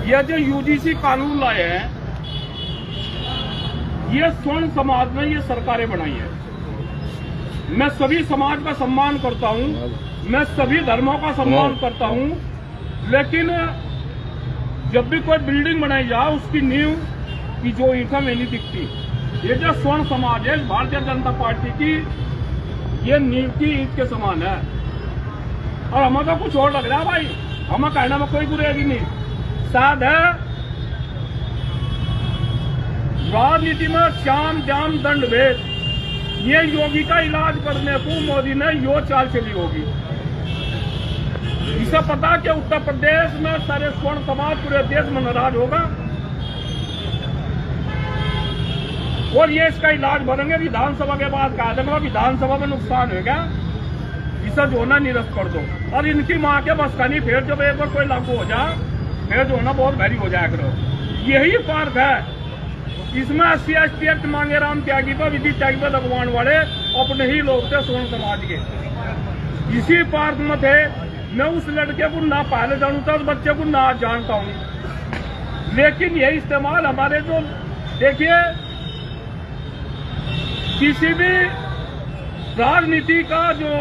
ये जो यूजीसी कानून लाए हैं, ये स्वर्ण समाज ने ये सरकारें बनाई है। मैं सभी समाज का सम्मान करता हूँ, मैं सभी धर्मों का सम्मान करता हूँ, लेकिन जब भी कोई बिल्डिंग बनाई जाए उसकी नींव की जो ईंट में नहीं दिखती। ये जो स्वर्ण समाज है भारतीय जनता पार्टी की, ये नींव की ईंट के समान है। और हमें तो कुछ और लग रहा है भाई, हमें कहने में कोई गुरेगी नहीं। साध है राजनीति में श्याम जाम दंड भेद, ये योगी का इलाज करने को मोदी ने यो चाल चली होगी। इसे पता कि उत्तर प्रदेश में सारे स्वर्ण समाज पूरे देश में नाराज होगा और ये इसका इलाज भरेंगे। विधानसभा के बाद कहा जाएगा विधानसभा में नुकसान होगा, इसे जो ना निरस्त कर दो। और इनकी माँ के बस का नहीं, फिर जब एक बार कोई लागू हो जाए फिर जो ना बहुत भारी हो जाया करो। यही फर्क है इसमें। SC/ST एक्ट मांगे राम त्यागी पर विधि त्यागी पर लगवाने वाले अपने ही लोग थे स्वर्ण समाज के। इसी पार्क में थे। मैं उस लड़के को ना पहले जानता, उस बच्चे को ना जानता हूँ, लेकिन यही इस्तेमाल हमारे जो देखिए किसी भी राजनीति का जो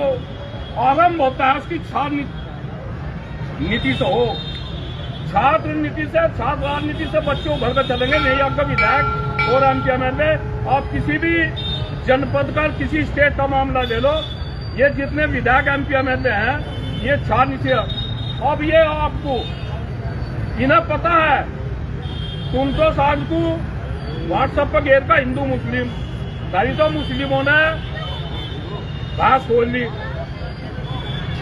आरंभ होता है उसकी छात्र नीति से हो। छात्र नीति से, छात्र राजनीति से बच्चों भर कर चलेंगे। नहीं आपका विधायक और MP MLA, आप किसी भी जनपद का किसी स्टेट का मामला ले लो, ये जितने विधायक MP MLA हैं ये छात्र नीति। अब ये आपको इन्हें पता है, तुम तो साल को व्हाट्सएप पर घेर का हिंदू मुस्लिम, सारी तो मुस्लिमों ने बात खोल ली।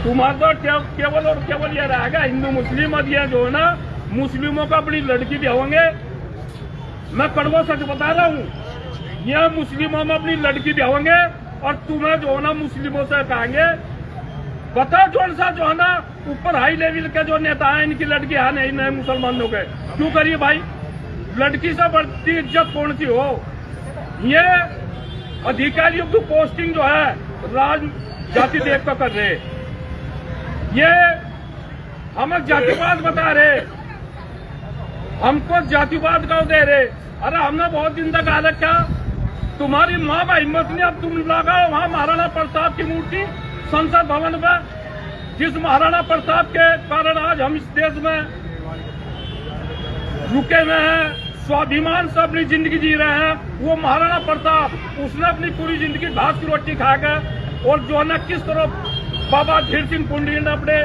तुम्हारा तो केवल और केवल ये रहेगा हिंदू मुस्लिम। और ये जो है ना मुस्लिमों का अपनी लड़की ब्याहोंगे, मैं कड़वा सच बता रहा हूँ, ये मुस्लिमों में अपनी लड़की ब्याहोंगे और तुम्हें जो है ना मुस्लिमों से कहेंगे बता कौन सा जो है ना ऊपर हाई लेवल के जो नेता है इनकी लड़की है नहीं, नए मुसलमानों के क्यों करिए भाई? लड़की से बढ़ती इज्जत कौन सी हो? ये अधिकारियों की पोस्टिंग जो है राज जाति देख कर कर रहे, ये हमें जातिवाद बता रहे, हमको जातिवाद का दे रहे। अरे हमने बहुत दिन तक कहा क्या तुम्हारी माँ का हिम्मत नहीं, अब तुम लगाओ वहां महाराणा प्रताप की मूर्ति संसद भवन पर, जिस महाराणा प्रताप के कारण आज हम इस देश में रुके हुए हैं, स्वाभिमान से अपनी जिंदगी जी रहे हैं। वो महाराणा प्रताप उसने अपनी पूरी जिंदगी घास की रोटी खाकर और जो है ना किस तरह बाबा धीर सिंह पुंडी ने अपने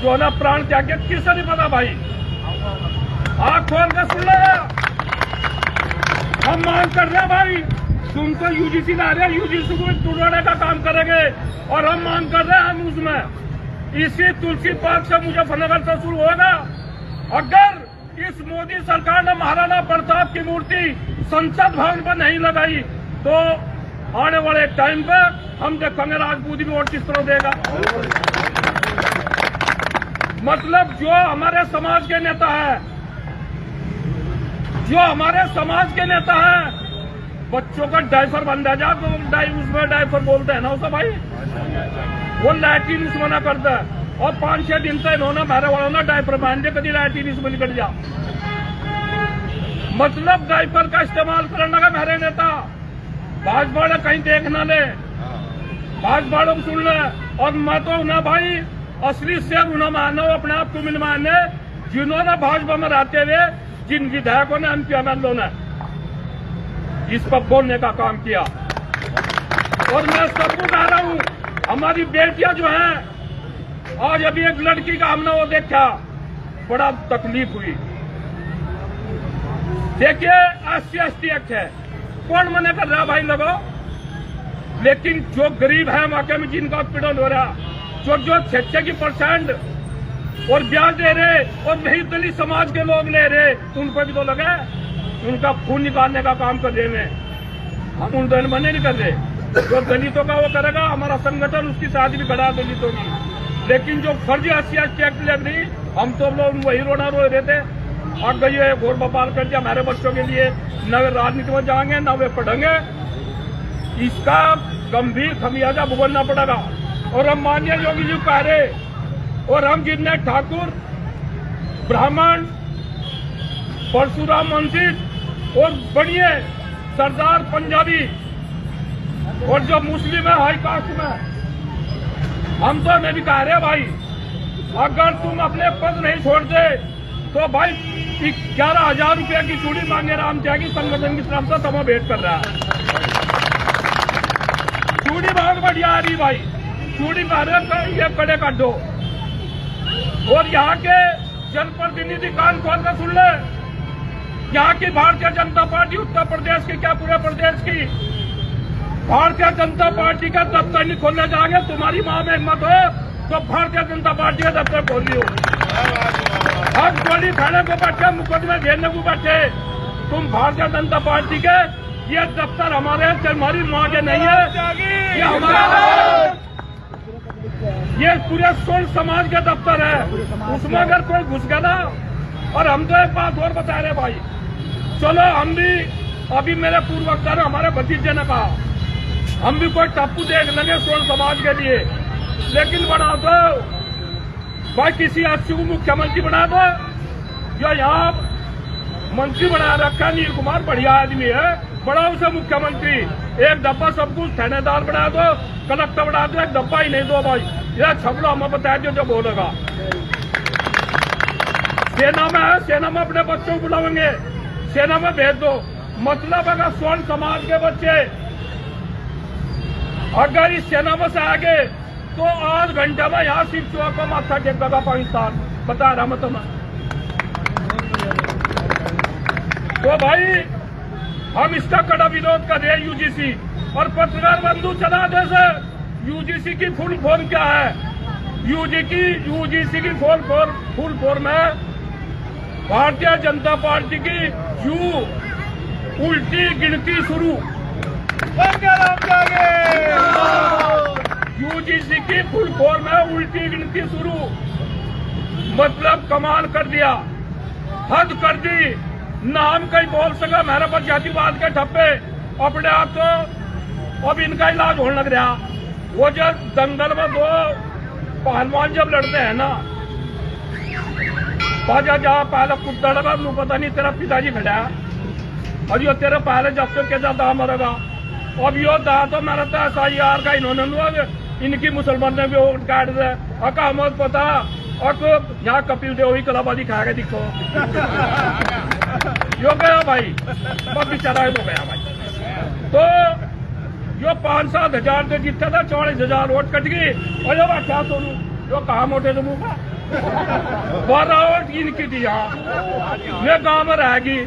जो है ना प्राण त्यागे, किसे नहीं पता भाई? आँख खोल कर सुन ले, हम मांग कर रहे हैं भाई। तुम तो यूजीसी ला रहे, यूजीसी को तोड़ने का काम करेंगे और हम मांग कर रहे हैं हम उसमें इसी तुलसी पार्क से मुजफ्फरनगर से शुरू होगा। अगर इस मोदी सरकार ने महाराणा प्रताप की मूर्ति संसद भवन पर नहीं लगाई तो आने वाले टाइम पे हम देखेंगे राजपूत भी वोट किस तरह देगा। मतलब जो हमारे समाज के नेता है, जो हमारे समाज के नेता है, बच्चों का डायपर बंधा जा तो उसमें डायपर बोलते हैं ना उसे भाई, वो लैट्रिन उसमें ना करता है। और 5-6 दिन से इन्होंने मेरे वालों ने डायपर पहन दे, कभी लैट्रिन इसमें निकल जा। मतलब डायपर का इस्तेमाल करने लगा मेरे नेता। भाजपा ने कहीं देख ना ले, भाजपा को सुन ले। और मैं तो ना भाई असली से उन्हें मानो, अपने आप को मिल माने जिन्होंने भाजपा में रहते हुए जिन विधायकों ने MP MLA ने इस पर बोलने का काम किया। और मैं सबको कह रहा हूँ, हमारी बेटियां जो हैं, आज अभी एक लड़की का हमने वो देखा, बड़ा तकलीफ हुई। देखिए SC/ST एक्ट है, कौन मना कर रहा भाई लगो, लेकिन जो गरीब है वाकई में जिनका उत्पीड़न हो रहा, जो 66% और ब्याज दे रहे और नहीं दलित समाज के लोग ले रहे, उन पर भी तो लगा, उनका खून निकालने का काम कर रहे हैं। हम उन दल मने नहीं कर रहे, जो दलितों का वो करेगा हमारा संगठन उसकी शादी भी बढ़ा दलितों की। लेकिन जो फर्जी SC/ST एक्ट लग रही, हम तो लोग वही रोना रो रहे थे। अब गई है घोर बपाल कर दिया हमारे बच्चों के लिए, न वे राजनीति में जाएंगे न वे पढ़ेंगे। इसका गंभीर खमियाजा भुगतना पड़ेगा। और हम माननीय योगी जी कह रहे, और हम जितने ठाकुर ब्राह्मण परशुराम मंजिल और बढ़िए सरदार पंजाबी और जो मुस्लिम है हाई कास्ट में, हम तो नहीं कह रहे भाई, अगर तुम अपने पद नहीं छोड़ते तो भाई 11,000 रुपया की चूड़ी मांगे राम त्यागी संगठन की तरफ से तमो भेंट कर रहा है। चूड़ी बहुत बढ़िया आ रही भाई, चूड़ी मारे ये कड़े काटो। और यहाँ के जनप्रतिनिधि कान खोल कर सुन ले, यहाँ की भारतीय जनता पार्टी उत्तर प्रदेश की क्या पूरे प्रदेश की भारतीय जनता पार्टी का दफ्तर नहीं खोलने जाओगे, तुम्हारी माँ में हिम्मत हो तो भारतीय जनता पार्टी का दफ्तर खोल लियो। हर गोली खाने को बैठे, मुकदमे घेरने को बैठे, तुम भारतीय जनता पार्टी के ये दफ्तर हमारी माँ के नहीं है, ये हमारा, ये पूरे सोल समाज का दफ्तर है। उसमें अगर कोई घुस गया ना, और हम तो एक बात और बता रहे भाई, चलो हम भी, अभी मेरे पूर्व वक्ता ने हमारे भतीजे ने कहा हम भी कोई टापू देख लेंगे सोल समाज के लिए, लेकिन बना दो भाई, किसी अच्छी को मुख्यमंत्री बना दो। जो यहाँ मंत्री बना रखा नील कुमार बढ़िया आदमी है, बड़ा उसे मुख्यमंत्री, एक डब्बा सब कुछ थानेदार बना दो, कलेक्टर बना दो, एक डब्बा ही नहीं दो भाई, यह छपड़ो हमें बता दो जो बोलेगा। सेना में है, सेना में अपने बच्चों को बुलाएंगे, सेना में भेज दो। मतलब अगर स्वर्ण समाज के बच्चे अगर इस सेना में से आगे तो 8 घंटे में यहाँ सिर्फ चौक पर माथा टेकेगा पाकिस्तान, बता रहा मैं तुम्हें। तो भाई हम इसका कड़ा विरोध कर रहे हैं यूजीसी और पत्रकार बंधु चला जैसे। यूजीसी की फुल फॉर्म क्या है? यूजीसी की फुल फॉर्म है भारतीय जनता पार्टी की यू उल्टी गिनती शुरू। यूजीसी की फुल फॉर्म है उल्टी गिनती शुरू, मतलब कमाल कर दिया, हद कर दी। नाम कहीं बोल सका मेरे पर जातिवाद के ठप्पे, अपने आप तो अब इनका इलाज होने लग रहा। वो जब दंगल में 2 पहलवान जब लड़ते हैं ना, बाजा जा पहले कुत्ता लगा, तू पता नहीं तेरा पिताजी खड़ा है और यो तेरे पहले जब तक कैसा दाम मरेगा। अब यो दा तो मेरा तो SIR का इन्होंने इनकी मुसलमान ने भी वोट काट दे, अका हमें पता और तो यहाँ कपिल देव ही कलाबाजी खा के दिखो। यो गया भाई, बस बेचारा तो गया भाई। तो यो 5-7 हजार से जीतता था, 40,000 वोट कट गई और जो क्या सोनू जो कहा मोटे तो मुँह 12 वोट इनकी थी यहाँ, मैं गाँव में रहेगी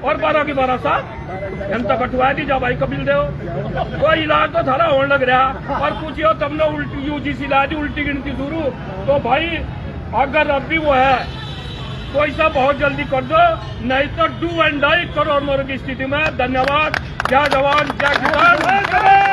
और 12 की 12 साल जनता कटवा दी जा भाई कपिल देव। तो इलाज तो थारा होने लग रहा और पूछियो तुमने उल्टी यूजीसी ला दी, उल्टी गिनती शुरू। तो भाई अगर अब भी वो है तो ऐसा बहुत जल्दी कर दो, नहीं तो डू एंड डाई करो और मरो की स्थिति में। धन्यवाद। जय जवान जय किसान।